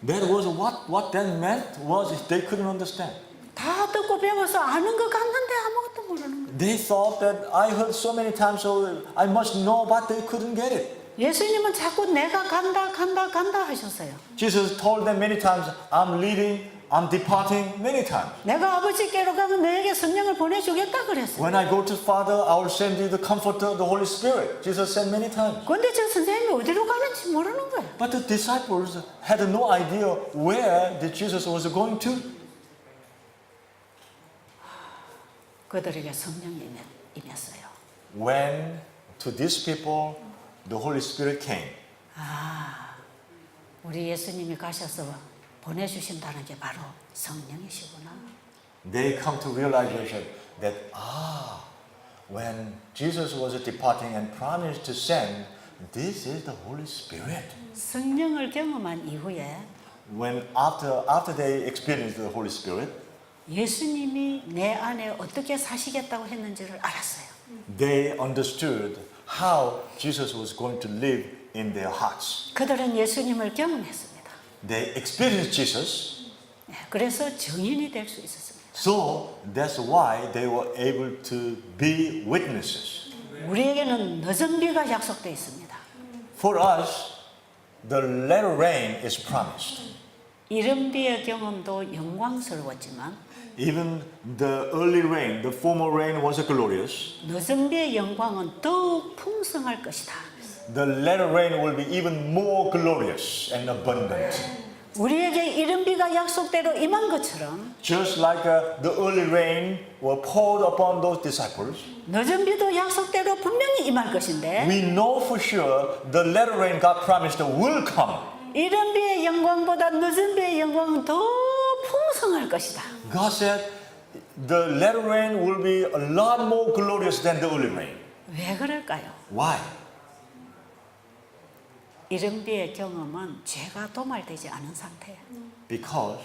That was what that meant was they couldn't understand. 다 듣고 배워서 아는 것 같는데 아무것도 모르는 거예요. They thought that I heard so many times, so I must know, but they couldn't get it. 예수님은 자꾸 내가 간다 하셨어요. Jesus told them many times, I'm leaving, I'm departing many times. 내가 아버지께로 가면 너에게 성령을 보내주겠다 그랬어요. When I go to Father, I will send you the Comforter, the Holy Spirit. Jesus said many times. 그런데 저 선생님이 어디로 가는지 모르는 거예요. But the disciples had no idea where that Jesus was going to. 그들에게 성령이 임했어요. When to these people the Holy Spirit came. 우리 예수님이 가셔서 보내주신다는 게 바로 성령이시구나. They come to realization that when Jesus was departing and promised to send, this is the Holy Spirit. 성령을 경험한 이후에 When after they experienced the Holy Spirit, 예수님이 내 안에 어떻게 사시겠다고 했는지를 알았어요. they understood how Jesus was going to live in their hearts. 그들은 예수님을 경험했습니다. They experienced Jesus, 그래서 증인이 될 수 있었습니다. so that's why they were able to be witnesses. 우리에게는 늦은 비가 약속되어 있습니다. For us, the latter rain is promised. 이른 비의 경험도 영광스러웠지만 Even the early rain, the former rain was glorious. 늦은 비의 영광은 더욱 풍성할 것이다. The latter rain will be even more glorious and abundant. 우리에게 이른 비가 약속대로 임한 것처럼 Just like the early rain were poured upon those disciples, 늦은 비도 약속대로 분명히 임할 것인데 we know for sure the latter rain God promised will come. 이른 비의 영광보다 늦은 비의 영광은 더 풍성할 것이다. God said the latter rain will be a lot more glorious than the early rain. 왜 그럴까요? Why? 이른 비의 경험은 죄가 도말되지 않은 상태예요. Because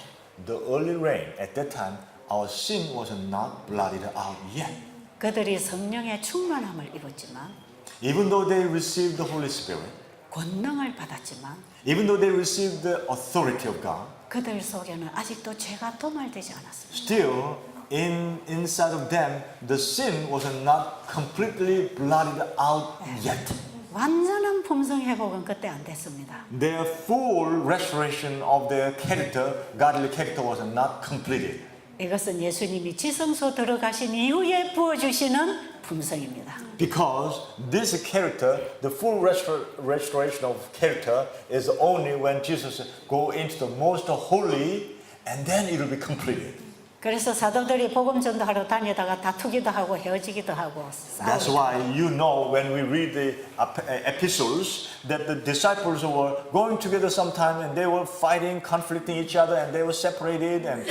the early rain at that time, our sin was not blotted out yet. 그들이 성령의 충만함을 입었지만 Even though they received the Holy Spirit, 권능을 받았지만 even though they received the authority of God, 그들 속에는 아직도 죄가 도말되지 않았습니다. still inside of them, the sin was not completely blotted out yet. 완전한 품성 회복은 그때 안 됐습니다. Their full restoration of their character, godly character, was not completed. 이것은 예수님이 지성소 들어가신 이후에 부어주시는 품성입니다. Because this character, the full restoration of character, is only when Jesus go into the most holy, and then it will be completed. 그래서 사도들이 복음 전도하러 다니다가 다투기도 하고 헤어지기도 하고 That's 싸우고 why you know when we read the epistles that the disciples were going together sometime and they were fighting, conflicting each other, and they were separated, and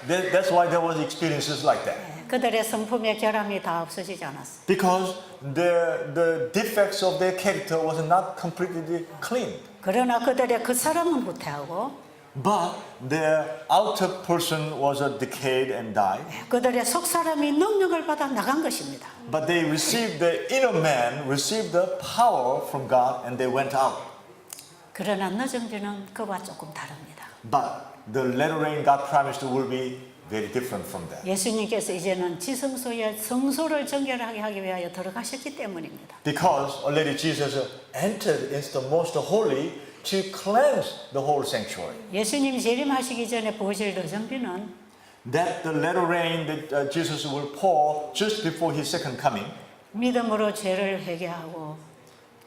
that's why there was experiences like that. 그들의 성품의 결함이 다 없어지지 않았어요. Because the defects of their character was not completely cleaned. 그러나 그들의 그 사람은 후퇴하고 But their outer person was decayed and died. 그들의 속 사람이 능력을 받아 나간 것입니다. But they received the inner man, received the power from God, and they went out. 그러나 늦은 비는 그와 조금 다릅니다. But the latter rain God promised will be very different from that. 예수님께서 이제는 지성소에 성소를 정결하게 하기 위하여 들어가셨기 때문입니다. Because already Jesus entered into the most holy to cleanse the whole sanctuary. 예수님이 재림하시기 전에 부어질 늦은 비는 That the latter rain that Jesus will pour just before his second coming, 믿음으로 죄를 회개하고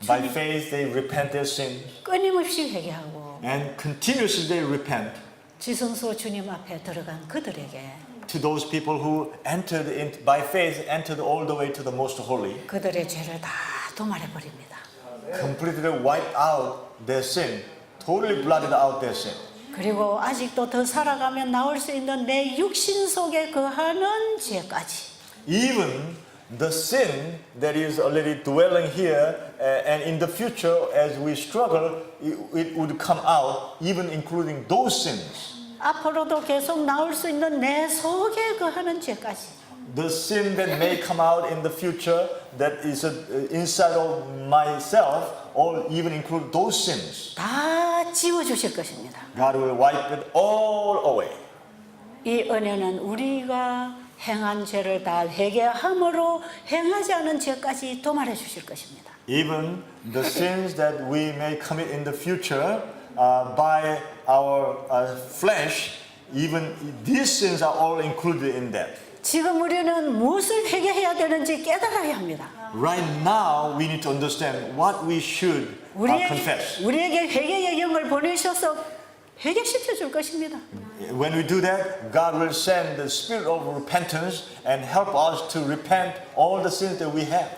by faith they repent their sins 끊임없이 회개하고 and continuously they repent. 지성소 주님 앞에 들어간 그들에게 To those people who entered in, by faith entered all the way to the most holy, 그들의 죄를 다 도말해 버립니다. completely wiped out their sin, totally blotted out their sin. 그리고 아직도 더 살아가면 나올 수 있는 내 육신 속에 거하는 죄까지 Even the sin that is already dwelling here and in the future as we struggle, it would come out, even including those sins. 앞으로도 계속 나올 수 있는 내 속에 거하는 죄까지 The sin that may come out in the future that is inside of myself, or even include those sins. 다 지워주실 것입니다. God will wipe it all away. 이 은혜는 우리가 행한 죄를 다 회개함으로 행하지 않은 죄까지 도말해 주실 것입니다. Even the sins that we may commit in the future by our flesh, even these sins are all included in that. 지금 우리는 무엇을 회개해야 되는지 깨달아야 합니다. Right now, we need to understand what we should confess. 우리에게 회개의 영을 보내셔서 회개시켜 줄 것입니다. When we do that, God will send the spirit of repentance and help us to repent all the sins that we have.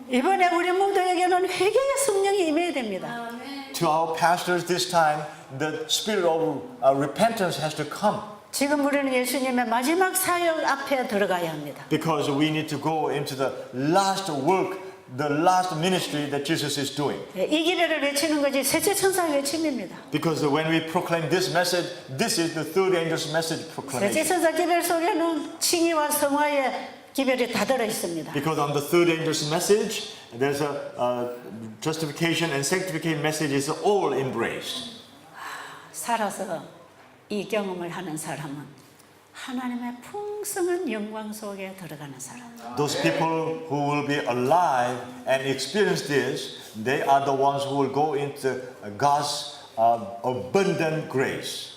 이번에 우리 모두에게는 회개의 성령이 임해야 됩니다. To our pastors this time, the spirit of repentance has to come. 지금 우리는 예수님의 마지막 사역 앞에 들어가야 합니다. Because we need to go into the last work, the last ministry that Jesus is doing. 이 기회를 외치는 것이 셋째 천사의 외침입니다. Because when we proclaim this message, this is the third angel's message 셋째 proclamation. 천사 기별 속에는 칭의와 성화의 기별이 다 들어 있습니다. Because on the third angel's message, there's a justification and sanctification message is all embraced. 살아서 이 경험을 하는 사람은 하나님의 풍성한 영광 속에 들어가는 사람. Those people who will be alive and experience this, they are the ones who will go into God's abundant grace.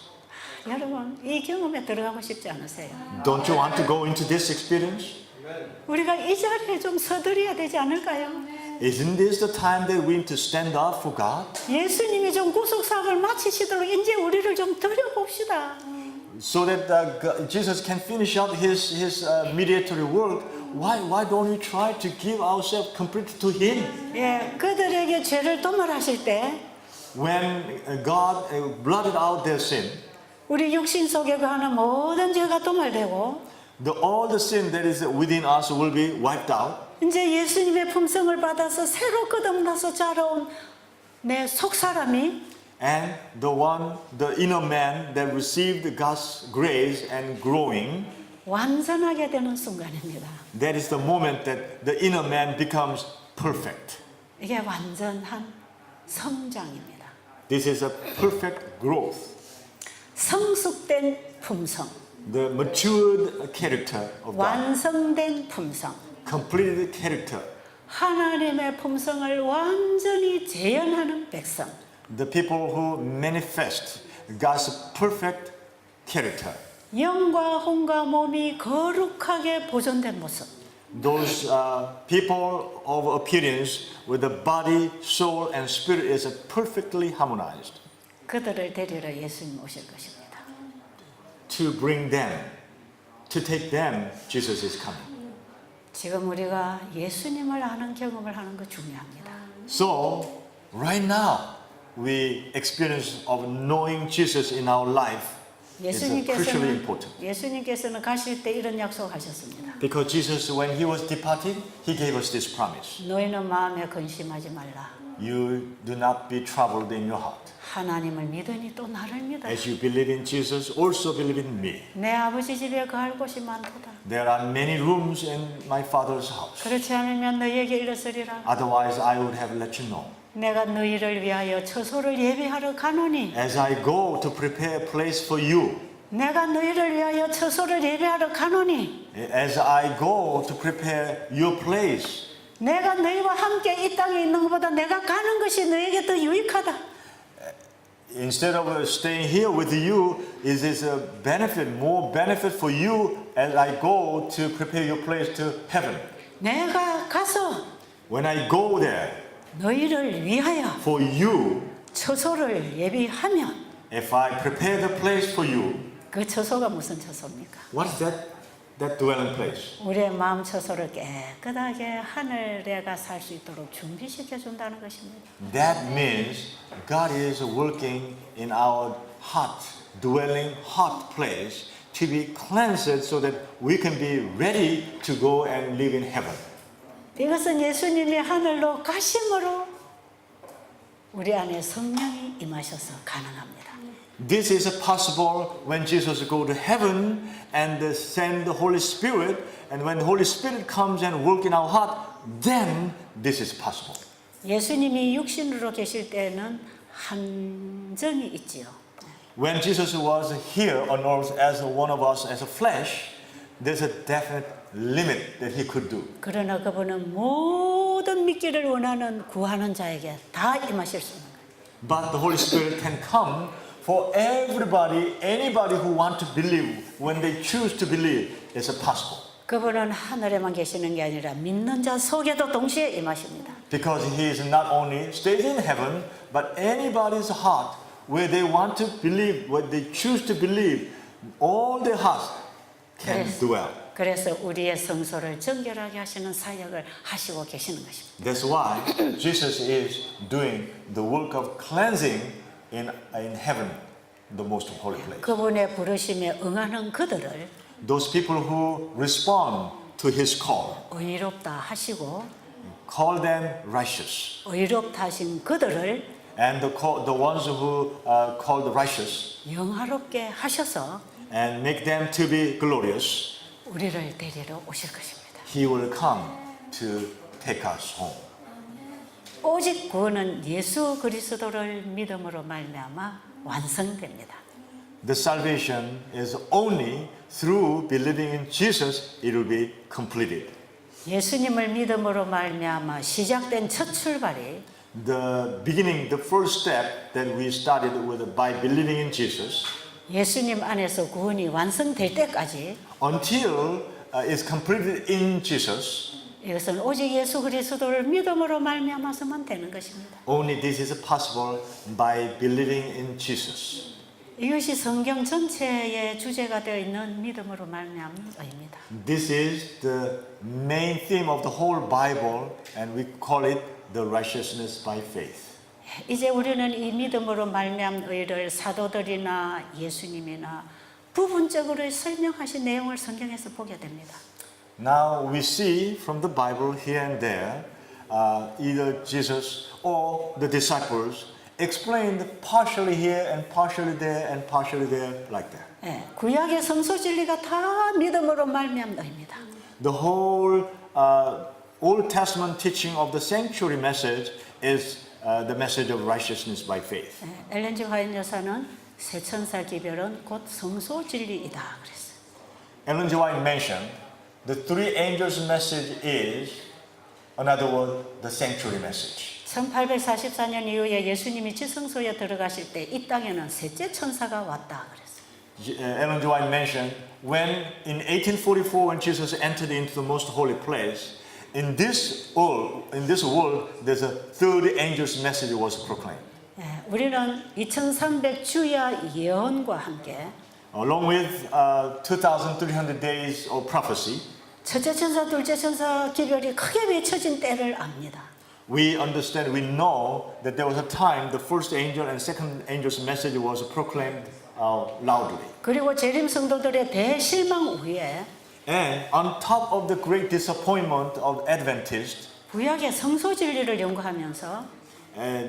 여러분, 이 경험에 들어가고 싶지 않으세요? Don't you want to go into this experience? 우리가 이 자리에 좀 서두르야 되지 않을까요? Isn't this the time that we need to stand up for God? 예수님이 좀 구속 사업을 마치시도록 이제 우리를 좀 드려봅시다. So that Jesus can finish up his mediatory work. Why don't we try to give ourselves completely to Him? 예, 그들에게 죄를 도말하실 때 When God blotted out their sin, 우리 육신 속에 거하는 모든 죄가 도말되고 all the sin that is within us will be wiped out. 이제 예수님의 품성을 받아서 새로 거듭나서 자라온 내 속사람이 And the inner man that received God's grace and growing, 완전하게 되는 순간입니다. that is the moment that the inner man becomes perfect. 이게 완전한 성장입니다. This is a perfect growth, 성숙된 품성, the matured character of God, 완성된 품성, completed character. 하나님의 품성을 완전히 재현하는 백성. The people who manifest God's perfect character. 영과 혼과 몸이 거룩하게 보존된 모습. Those people of appearance with the body, soul, and spirit is perfectly harmonized. 그들을 데리러 예수님 오실 것입니다. To bring them, to take them, Jesus is coming. 지금 우리가 예수님을 아는 경험을 하는 거 중요합니다. So, right now, we experience of knowing Jesus in our life is crucially important. 예수님께서는 가실 때 이런 약속하셨습니다. Because Jesus, when He was departing, He gave us this promise. 너희는 마음에 근심하지 말라. You do not be troubled in your heart. 하나님을 믿으니 또 나를 믿어. As you believe in Jesus, also believe in me. 내 아버지 집에 거할 곳이 많도다. There are many rooms in my Father's house. 그렇지 않으면 너희에게 이르으리라. Otherwise, I would have let you know. 내가 너희를 위하여 처소를 예비하러 가노니. As I go to prepare a place for you, 내가 너희를 위하여 처소를 예비하러 가노니. as I go to prepare your place, 내가 너희와 함께 이 땅에 있는 것보다 내가 가는 것이 너에게 더 유익하다. instead of staying here with you, is this a benefit, more benefit for you as I go to prepare your place to heaven. 내가 가서 When I go there 너희를 위하여 for you, 처소를 예비하면 if I prepare the place for you, 그 처소가 무슨 처소입니까? what is that dwelling place? 우리의 마음 처소를 깨끗하게 하늘에가 살 수 있도록 준비시켜 준다는 것입니다. That means God is working in our heart, dwelling heart place to be cleansed so that we can be ready to go and live in heaven. 이것은 예수님이 하늘로 가심으로 우리 안에 성령이 임하셔서 가능합니다. This is possible when Jesus go to heaven and send the Holy Spirit, and when the Holy Spirit comes and work in our heart, then this is possible. 예수님이 육신으로 계실 때는 한정이 있지요. When Jesus was here on earth as one of us, as a flesh, there's a definite limit that He could do. 그러나 그분은 모든 믿기를 원하는 구하는 자에게 다 임하실 수 있는 거예요. But the Holy Spirit can come for everybody, anybody who want to believe, when they choose to believe, it's possible. 그분은 하늘에만 계시는 게 아니라 믿는 자 속에도 동시에 임하십니다. Because He is not only stays in heaven, but anybody's heart, where they want to believe, where they choose to believe, all their hearts can dwell. 그래서 우리의 성소를 정결하게 하시는 사역을 하시고 계시는 것입니다. That's why Jesus is doing the work of cleansing in heaven, the most holy place. 그분의 부르심에 응하는 그들을 Those people who respond to His call, 의롭다 하시고 call them righteous. 의롭다 하신 그들을 And the ones who are called righteous 영화롭게 하셔서 and make them to be glorious, 우리를 데리러 오실 것입니다. He will come to take us home. 오직 구원은 예수 그리스도를 믿음으로 말미암아 완성됩니다. The salvation is only through believing in Jesus it will be completed. 예수님을 믿음으로 말미암아 시작된 첫 출발이 The beginning, the first step that we started with by believing in Jesus 예수님 안에서 구원이 완성될 때까지 until it's completed in Jesus, 이것은 오직 예수 그리스도를 믿음으로 말미암아서만 되는 것입니다. only this is possible by believing in Jesus. 이것이 성경 전체의 주제가 되어 있는 믿음으로 말미암는 의입니다. This is the main theme of the whole Bible and we call it the righteousness by faith. 이제 우리는 이 믿음으로 말미암는 의를 사도들이나 예수님이나 부분적으로 설명하신 내용을 성경에서 보게 됩니다. Now we see from the Bible here and there, either Jesus or the disciples explained partially here and partially there and partially there like that. 예, 구약의 성소 진리가 다 믿음으로 말미암는 의입니다. The whole Old Testament teaching of the sanctuary message is the message of righteousness by faith. 예, 엘렌 G. 화이트 여사는 세 천사 기별은 곧 성소 진리이다 그랬어요. Ellen G. White mentioned the three angels' message is, in other words, the sanctuary message. 1844년 이후에 예수님이 지성소에 들어가실 때 이 땅에는 셋째 천사가 왔다 그랬어요. Ellen G. White mentioned when in 1844 when Jesus entered into the most holy place, in this world, there's a third angel's message was proclaimed. 예, 우리는 2300 주야 예언과 함께 Along with 2,300 days of prophecy, 첫째 천사, 둘째 천사 기별이 크게 외쳐진 때를 압니다. we understand, we know that there was a time the first angel and second angel's message was proclaimed loudly. 그리고 재림 성도들의 대실망 후에 And on top of the great disappointment of Adventists, 구약의 성소 진리를 연구하면서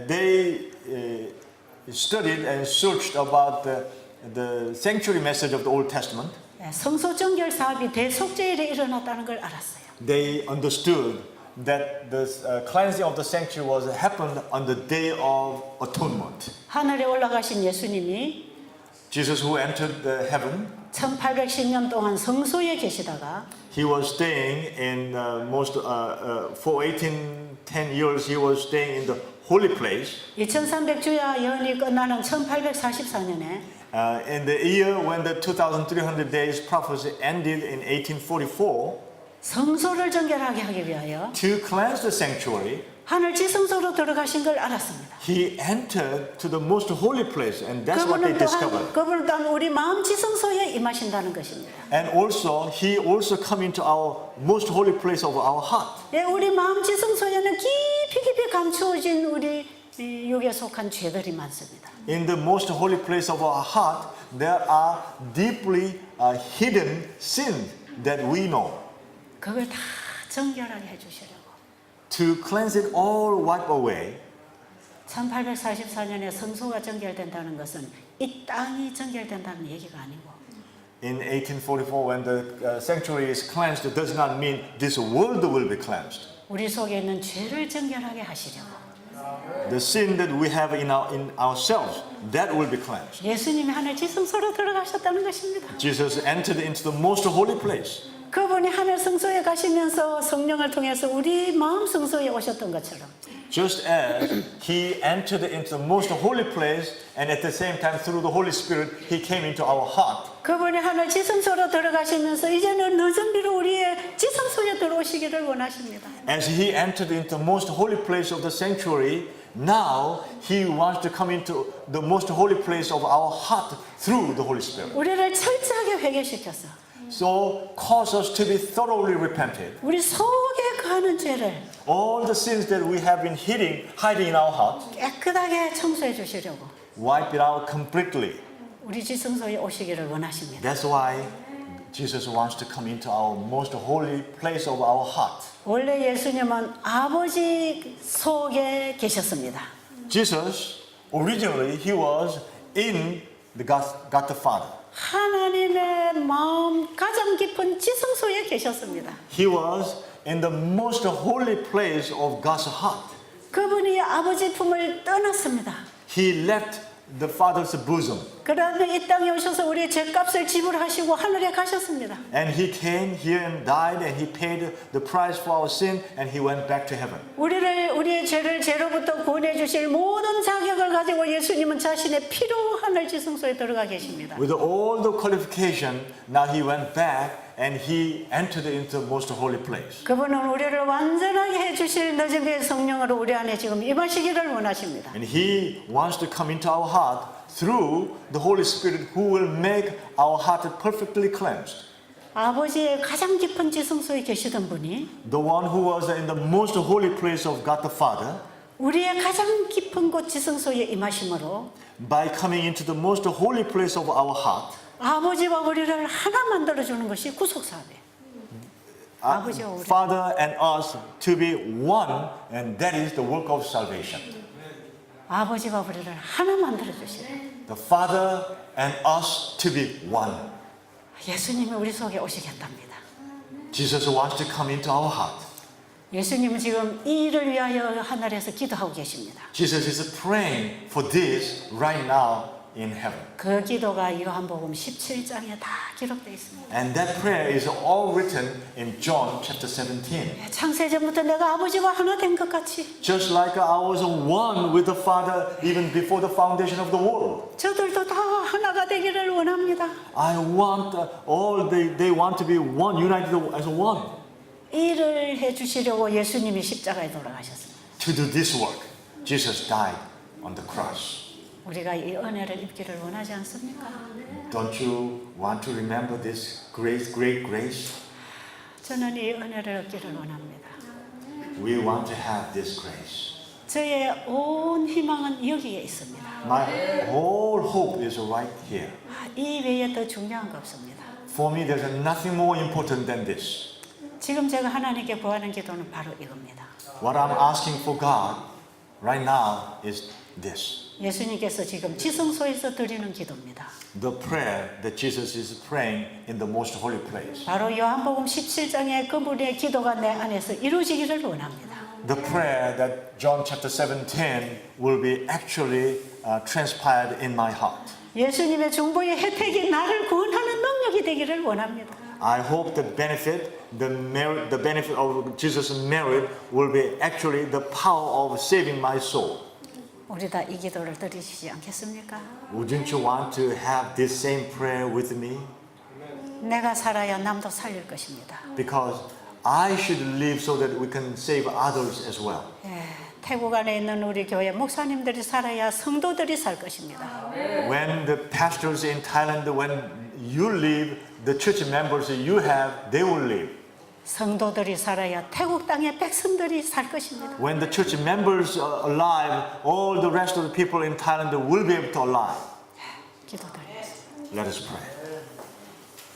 they studied and searched about the sanctuary message of the Old Testament. 성소 정결 사업이 대속죄일에 일어났다는 걸 알았어요. They understood that the cleansing of the sanctuary was happened on the day of atonement. 하늘에 올라가신 예수님이 Jesus who entered the heaven, 1810년 동안 성소에 계시다가 he was staying in for 10 years he was staying in the holy place. 2300 주야 예언이 끝나는 1844년에 In the year when the 2,300 days prophecy ended in 1844, 성소를 정결하게 하기 위하여 to cleanse the sanctuary, 하늘 지성소로 들어가신 걸 알았습니다. he entered to the most holy place, and that's what they discovered. 그분은 또한 우리 마음 지성소에 임하신다는 것입니다. And also, he also come into our most holy place of our heart. 예, 우리 마음 지성소에는 깊이 감추어진 우리 육에 속한 죄들이 많습니다. In the most holy place of our heart, there are deeply hidden sins that we know. 그걸 다 정결하게 해주시려고 To cleanse it all, wipe away. 1844년에 성소가 정결된다는 것은 이 땅이 정결된다는 얘기가 아니고 In 1844, when the sanctuary is cleansed, it does not mean this world will be cleansed. 우리 속에 있는 죄를 정결하게 하시려고 The sin that we have in ourselves, that will be cleansed. 예수님이 하늘 지성소로 들어가셨다는 것입니다. Jesus entered into the most holy place. 그분이 하늘 성소에 가시면서 성령을 통해서 우리 마음 성소에 오셨던 것처럼 Just as he entered into the most holy place and at the same time through the Holy Spirit, he came into our heart. 그분이 하늘 지성소로 들어가시면서 이제는 늦은 비로 우리의 지성소에 들어오시기를 원하십니다. As he entered into the most holy place of the sanctuary, now he wants to come into the most holy place of our heart through the Holy Spirit. 우리를 철저하게 회개시켜서 So cause us to be thoroughly repented. 우리 속에 거하는 죄를 All the sins that we have been hiding in our heart, 깨끗하게 청소해 주시려고 wipe it out completely. 우리 지성소에 오시기를 원하십니다. That's why Jesus wants to come into our most holy place of our heart. 원래 예수님은 아버지 속에 계셨습니다. Jesus, originally, he was in God the Father. 하나님의 마음 가장 깊은 지성소에 계셨습니다. He was in the most holy place of God's heart. 그분이 아버지 품을 떠났습니다. He left the Father's bosom. 그 다음에 이 땅에 오셔서 우리의 죄값을 지불하시고 하늘에 가셨습니다. And he came here and died and he paid the price for our sin and he went back to heaven. 우리의 죄를 죄로부터 구원해 주실 모든 자격을 가지고 예수님은 자신의 피로 하늘 지성소에 들어가 계십니다. With all the qualification, now he went back and he entered into the most holy place. 그분은 우리를 완전하게 해주실 너희의 성령으로 우리 안에 지금 임하시기를 원하십니다. And he wants to come into our heart through the Holy Spirit who will make our heart perfectly cleansed. 아버지의 가장 깊은 지성소에 계시던 분이 The one who was in the most holy place of God the Father, 우리의 가장 깊은 곳 지성소에 임하심으로 by coming into the most holy place of our heart, 아버지와 우리를 하나 만들어주는 것이 구속사업이에요. 아버지와 우리. Father and us to be one, and that is the work of salvation. 아버지와 우리를 하나 만들어주시래요. The Father and us to be one. 예수님이 우리 속에 오시겠답니다. Jesus wants to come into our heart. 예수님은 지금 이 일을 위하여 하늘에서 기도하고 계십니다. Jesus is praying for this right now in heaven. 그 기도가 요한복음 17장에 다 기록되어 있습니다. And that prayer is all written in John chapter 17. 창세전부터 내가 아버지와 하나 된 것 같이 Just like I was one with the Father even before the foundation of the world. 저들도 다 하나가 되기를 원합니다. I want they want to be one, united as one. 일을 해주시려고 예수님이 십자가에 돌아가셨습니다. To do this work, Jesus died on the cross. 우리가 이 은혜를 입기를 원하지 않습니까? Don't you want to remember this great grace? 저는 이 은혜를 얻기를 원합니다. We want to have this grace. 저의 온 희망은 여기에 있습니다. My whole hope is right here. 이 외에 더 중요한 거 없습니다. For me, there's nothing more important than this. 지금 제가 하나님께 구하는 기도는 바로 이겁니다. What I'm asking for God right now is this. 예수님께서 지금 지성소에서 드리는 기도입니다. The prayer that Jesus is praying in the most holy place. 바로 요한복음 17장의 그분의 기도가 내 안에서 이루어지기를 원합니다. The prayer that John chapter 17 will be actually transpired in my heart. 예수님의 중보의 혜택이 나를 구원하는 능력이 되기를 원합니다. I hope the benefit of Jesus' merit will be actually the power of saving my soul. 우리 다 이 기도를 드리시지 않겠습니까? Wouldn't you want to have this same prayer with me? 내가 살아야 남도 살릴 것입니다. Because I should live so that we can save others as well. 예, 태국 안에 있는 우리 교회 목사님들이 살아야 성도들이 살 것입니다. When the pastors in Thailand, when you live, the church members you have, they will live. 성도들이 살아야 태국 땅의 백성들이 살 것입니다. When the church members are alive, all the rest of the people in Thailand will be able to alive. 기도드리겠습니다. Let us pray.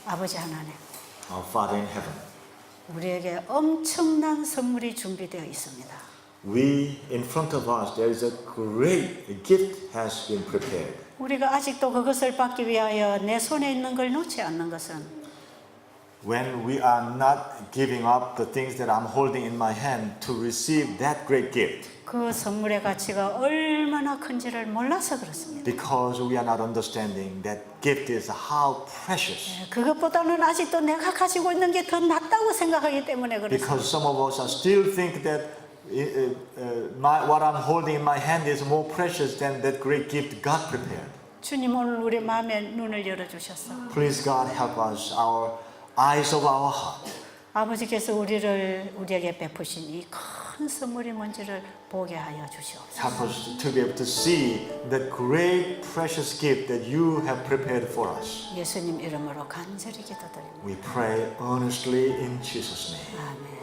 아버지 하나님, Our Father in heaven, 우리에게 엄청난 선물이 준비되어 있습니다. we in front of us there is a great gift has been prepared. 우리가 아직도 그것을 받기 위하여 내 손에 있는 걸 놓지 않는 것은 When we are not giving up the things that I'm holding in my hand to receive that great gift, 그 선물의 가치가 얼마나 큰지를 몰라서 그렇습니다. because we are not understanding that gift is how precious. 그것보다는 아직도 내가 가지고 있는 게 더 낫다고 생각하기 때문에 그렇습니다. Because some of us are still think that what I'm holding in my hand is more precious than that great gift God prepared. 주님 오늘 우리 마음의 눈을 열어주셔서 Please God help us, our eyes of our heart. 아버지께서 우리에게 베푸신 이 큰 선물이 뭔지를 보게 하여 주시옵소서. Help us to be able to see the great precious gift that you have prepared for us. 예수님 이름으로 간절히 기도드립니다. We pray earnestly in Jesus' name. 아멘.